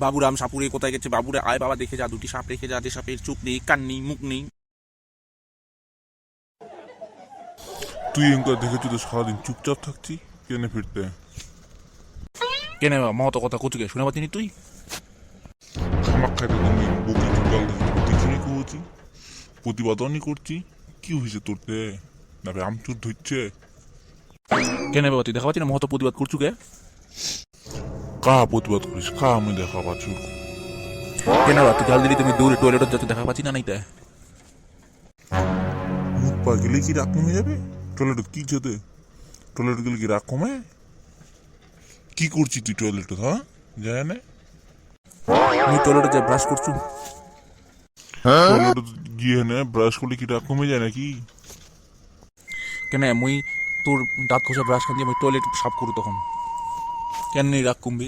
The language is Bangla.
বাবুরাম সাপুরে কোথায় গেছে? বাবুরে আয় বাবা, দেখে যা, দুটি সাপ রেখে যা, যে সাপের চোখ নেই, কান নেই, মুখ নেই। তুই এনকা দেখেছি তো সারাদিন চুপচাপ থাকছি কেনে ফিরতে। কেন মহত কথা কচুকে শুনে পাচ্ছিনি তুই? খামাক খাইতে তুমি বকি চুকাল কিছুই করেছি, প্রতিবাদনই করছি। কি হয়েছে তোরতে? না রে আমচুর ধরছে। কেন বাবা তুই দেখা পাচ্ছি না মহত প্রতিবাদ করছু কে? কা প্রতিবাদ করিস? কা আমি দেখা পাচ্ছি? কেন বাবা তুই জল দিলি, তুমি দূরে টয়লেটত যাতে দেখা পাচ্ছি না নাই তা? মুখ পা গেলে কি রাগ কমে যাবে? টয়লেট কি যেতে? টয়লেট গেলে কি রাগ কমে? কি করছি তুই টয়লেট? হ্যাঁ যায় না আমি টয়লেটে যাই ব্রাশ করছু। টয়লেট গিয়ে না ব্রাশ করলে কি রাগ কমে যায় নাকি? কেন মুই তোর দাঁত খসা ব্রাশ খান দিয়ে মুই টয়লেট সাফ করু তখন কেন রাগ কমবি?